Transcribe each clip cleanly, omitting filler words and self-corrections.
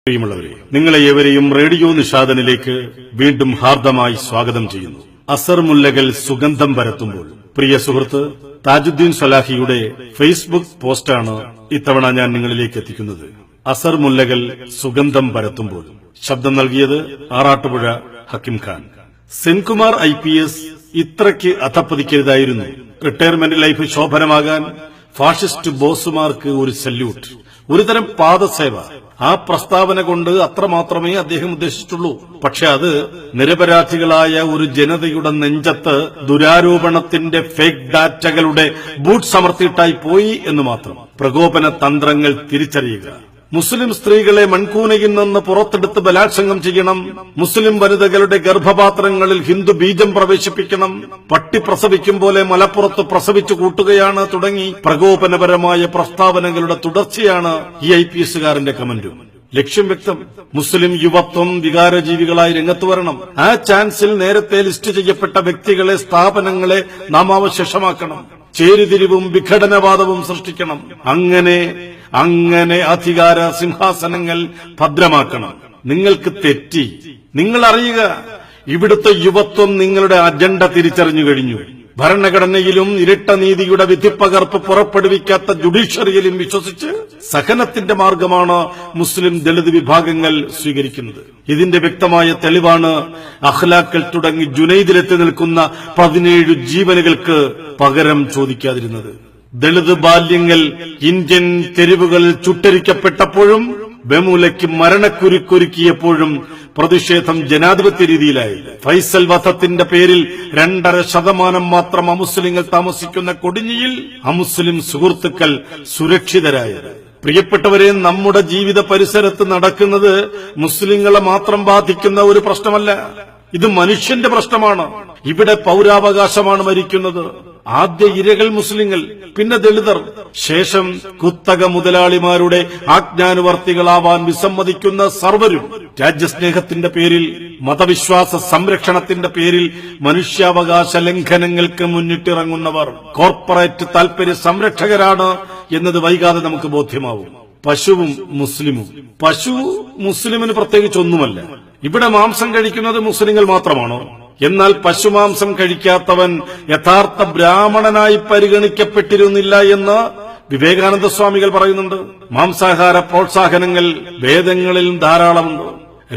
പ്രിയമുള്ളവരെ, നിങ്ങളെ ഏവരെയും റേഡിയോ നിഷാദനിലേക്ക് വീണ്ടും ഹാർദമായി സ്വാഗതം ചെയ്യുന്നു. അസർ മുല്ലകൾ സുഗന്ധം പരത്തുമ്പോൾ. പ്രിയ സുഹൃത്ത് താജുദ്ദീൻ സലാഹിയുടെ ഫേസ്ബുക്ക് പോസ്റ്റാണ് ഇത്തവണ ഞാൻ നിങ്ങളിലേക്ക് എത്തിക്കുന്നത്. അസർ മുല്ലകൾ സുഗന്ധം പരത്തുമ്പോൾ. ശബ്ദം നൽകിയത് ആറാട്ടുപുഴ ഹക്കിം ഖാൻ. സെൻകുമാർ IPS ഇത്രയ്ക്ക് അധപ്പതിക്കരുതായിരുന്നു. റിട്ടയർമെന്റ് ലൈഫ് ശോഭനമാകാൻ ഫാഷിസ്റ്റ് ബോസുമാർക്ക് ഒരു സല്യൂട്ട്, ഒരുതരം പാദസേവ. ആ പ്രസ്താവന കൊണ്ട് അത്രമാത്രമേ അദ്ദേഹം ഉദ്ദേശിച്ചുള്ളൂ. പക്ഷെ അത് നിരപരാധികളായ ഒരു ജനതയുടെ നെഞ്ചത്ത് ദുരാരോപണത്തിന്റെ ഫേക്ക് ഡാറ്റകളുടെ ബൂട്ട് സമർത്തിയിട്ടായി പോയി എന്ന് മാത്രം. പ്രകോപന തന്ത്രങ്ങൾ തിരിച്ചറിയുക. മുസ്ലിം സ്ത്രീകളെ മൺകൂനയിൽ നിന്ന് പുറത്തെടുത്ത് ബലാത്സംഗം ചെയ്യണം. മുസ്ലിം വനിതകളുടെ ഗർഭപാത്രങ്ങളിൽ ഹിന്ദു ബീജം പ്രവേശിപ്പിക്കണം. പട്ടി പ്രസവിക്കും പോലെ മലപ്പുറത്ത് പ്രസവിച്ചു കൂട്ടുകയാണ് തുടങ്ങി പ്രകോപനപരമായ പ്രസ്താവനകളുടെ തുടർച്ചയാണ് ഈ IPSകാരന്റെ കമന്റും. ലക്ഷ്യം വ്യക്തം. മുസ്ലിം യുവത്വം വികാരജീവികളായി രംഗത്ത് വരണം. ആ ചാൻസിൽ നേരത്തെ ലിസ്റ്റ് ചെയ്യപ്പെട്ട വ്യക്തികളെ, സ്ഥാപനങ്ങളെ നാമാവശേഷമാക്കണം. ചേരിതിരിവും വിഘടനവാദവും സൃഷ്ടിക്കണം. അങ്ങനെ അധികാര സിംഹാസനങ്ങൾ ഭദ്രമാക്കണം. നിങ്ങൾക്ക് തെറ്റി. നിങ്ങൾ അറിയുക, ഇവിടുത്തെ യുവത്വം നിങ്ങളുടെ അജണ്ട തിരിച്ചറിഞ്ഞു കഴിഞ്ഞു. ഭരണഘടനയിലും ഇരട്ട നീതിയുടെ വിധിപ്പകർപ്പ് പുറപ്പെടുവിക്കാത്ത ജുഡീഷ്യറിയിലും വിശ്വസിച്ച് സഹനത്തിന്റെ മാർഗമാണ് മുസ്ലിം ദളിത് വിഭാഗങ്ങൾ സ്വീകരിക്കുന്നത്. ഇതിന്റെ വ്യക്തമായ തെളിവാണ് അഖ്ലാഖൽ തുടങ്ങി ജുനൈദിലെത്തി നിൽക്കുന്ന 17 ജീവനുകൾക്ക് പകരം ചോദിക്കാതിരുന്നത്. ദളിത് ബാല്യങ്ങൾ ഇന്ത്യൻ തെരുവുകളിൽ ചുട്ടരിക്കപ്പെട്ടപ്പോഴും ബമുലയ്ക്ക് മരണക്കുരുക്കൊരുക്കിയപ്പോഴും പ്രതിഷേധം ജനാധിപത്യ രീതിയിലായി. ഫൈസൽ വധത്തിന്റെ പേരിൽ 2.5% മാത്രം അമുസ്ലിങ്ങൾ താമസിക്കുന്ന കൊടിഞ്ഞിയിൽ അമുസ്ലിം സുഹൃത്തുക്കൾ സുരക്ഷിതരായത്. പ്രിയപ്പെട്ടവരെ, നമ്മുടെ ജീവിത പരിസരത്ത് നടക്കുന്നത് മുസ്ലിങ്ങളെ മാത്രം ബാധിക്കുന്ന ഒരു പ്രശ്നമല്ല. ഇത് മനുഷ്യന്റെ പ്രശ്നമാണ്. ഇവിടെ പൌരാവകാശമാണ് മരിക്കുന്നത്. ആദ്യ ഇരകൾ മുസ്ലിങ്ങൾ, പിന്നെ ദളിതർ, ശേഷം കുത്തക മുതലാളിമാരുടെ ആജ്ഞാനുവർത്തികളാവാൻ വിസമ്മതിക്കുന്ന സർവരും. രാജ്യസ്നേഹത്തിന്റെ പേരിൽ, മതവിശ്വാസ സംരക്ഷണത്തിന്റെ പേരിൽ മനുഷ്യാവകാശ ലംഘനങ്ങൾക്ക് മുന്നിട്ടിറങ്ങുന്നവർ കോർപ്പറേറ്റ് താൽപര്യ സംരക്ഷകരാണ് എന്നത് വൈകാതെ നമുക്ക് ബോധ്യമാവും. പശുവും മുസ്ലിമും. പശു മുസ്ലിമിന് പ്രത്യേകിച്ചൊന്നുമല്ല. ഇവിടെ മാംസം കഴിക്കുന്നത് മുസ്ലിങ്ങൾ മാത്രമാണോ? എന്നാൽ പശുമാംസം കഴിക്കാത്തവൻ യഥാർത്ഥ ബ്രാഹ്മണനായി പരിഗണിക്കപ്പെട്ടിരുന്നില്ല എന്ന് വിവേകാനന്ദ സ്വാമികൾ പറയുന്നുണ്ട്. മാംസാഹാര പ്രോത്സാഹനങ്ങൾ വേദങ്ങളിലും ധാരാളമുണ്ട്.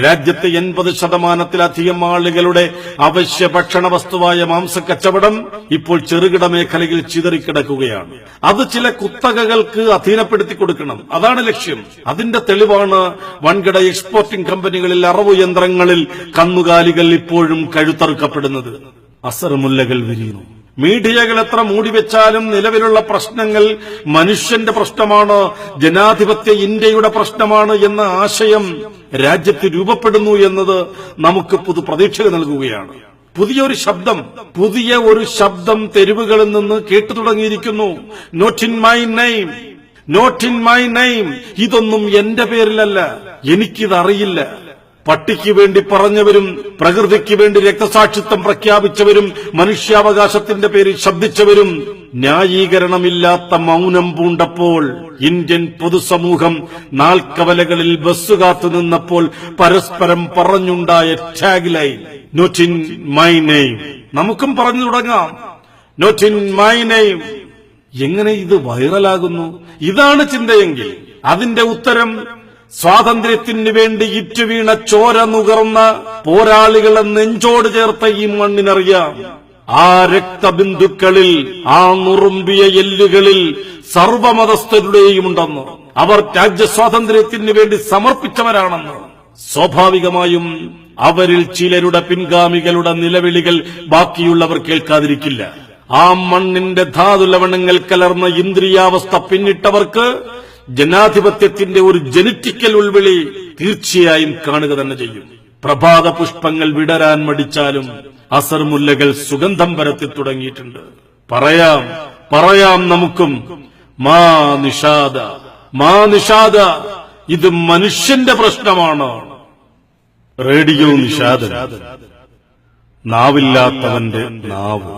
രാജ്യത്തെ 80%-ലധികം ആളുകളുടെ അവശ്യ ഭക്ഷണ വസ്തുവായ മാംസക്കച്ചവടം ഇപ്പോൾ ചെറുകിട മേഖലയിൽ ചിതറിക്കിടക്കുകയാണ്. അത് ചില കുത്തകകൾക്ക് അധീനപ്പെടുത്തി കൊടുക്കണം. അതാണ് ലക്ഷ്യം. അതിന്റെ തെളിവാണ് വൻകിട എക്സ്പോർട്ടിംഗ് കമ്പനികളിൽ അറവു യന്ത്രങ്ങളിൽ കന്നുകാലികൾ ഇപ്പോഴും കഴുത്തറുക്കപ്പെടുന്നത്. അസർ മുല്ലകൾ വിരിയുന്നു. മീഡിയകൾ എത്ര മൂടിവെച്ചാലും നിലവിലുള്ള പ്രശ്നങ്ങൾ മനുഷ്യന്റെ പ്രശ്നമാണ്, ജനാധിപത്യ ഇന്ത്യയുടെ പ്രശ്നമാണ് എന്ന ആശയം രാജ്യത്ത് രൂപപ്പെടുന്നു എന്നത് നമുക്ക് പ്രതീക്ഷ നൽകുകയാണ്. പുതിയ ഒരു ശബ്ദം തെരുവുകളിൽ നിന്ന് കേട്ടു തുടങ്ങിയിരിക്കുന്നു. Not in my name, not in my name. ഇതൊന്നും എന്റെ പേരിലല്ല, എനിക്കിതറിയില്ല. പട്ടിക്ക് വേണ്ടി പറഞ്ഞവരും പ്രകൃതിക്ക് വേണ്ടി രക്തസാക്ഷിത്വം പ്രഖ്യാപിച്ചവരും മനുഷ്യാവകാശത്തിന്റെ പേരിൽ ശബ്ദിച്ചവരും ന്യായീകരണമില്ലാത്ത മൗനം പൂണ്ടപ്പോൾ ഇന്ത്യൻ പൊതുസമൂഹം നാൽക്കവലകളിൽ ബസ് കാത്തു നിന്നപ്പോൾ പരസ്പരം പറഞ്ഞുണ്ടായ tag line not in my name. നമുക്കും പറഞ്ഞു തുടങ്ങാം, നോട്ട് ഇൻ മൈ നെയിം. എങ്ങനെ ഇത് വൈറലാകുന്നു? ഇതാണ് ചിന്തയെങ്കിൽ അതിന്റെ ഉത്തരം സ്വാതന്ത്ര്യത്തിന് വേണ്ടി ഇറ്റുവീണ ചോര നുകർന്ന പോരാളികളെ നെഞ്ചോട് ചേർത്ത ഈ മണ്ണിനറിയാം. ആ രക്തബിന്ദുക്കളിൽ, ആ നുറുമ്പിയ എല്ലുകളിൽ സർവമതസ്ഥരുടെയുമുണ്ടെന്ന്, അവർ രാജ്യസ്വാതന്ത്ര്യത്തിന് വേണ്ടി സമർപ്പിച്ചവരാണെന്ന്. സ്വാഭാവികമായും അവരിൽ ചിലരുടെ പിൻഗാമികളുടെ നിലവിളികൾ ബാക്കിയുള്ളവർ കേൾക്കാതിരിക്കില്ല. ആ മണ്ണിന്റെ ധാതുലവണങ്ങൾ കലർന്ന ഇന്ദ്രിയാവസ്ഥ പിന്നിട്ടവർക്ക് ജനാധിപത്യത്തിന്റെ ഒരു ജനറ്റിക്കൽ ഉൾവിളി തീർച്ചയായും കാണുക തന്നെ ചെയ്യും. പ്രഭാത പുഷ്പങ്ങൾ വിടരാൻ മടിച്ചാലും അസർ മുല്ലകൾ സുഗന്ധം പരത്തി തുടങ്ങിയിട്ടുണ്ട്. പറയാം നമുക്കും, മാ നിഷാദ, ഇത് മനുഷ്യന്റെ പ്രശ്നമാണ്. റേഡിയോ നിഷാദൻ, നാവില്ലാത്തവന്റെ നാവ്.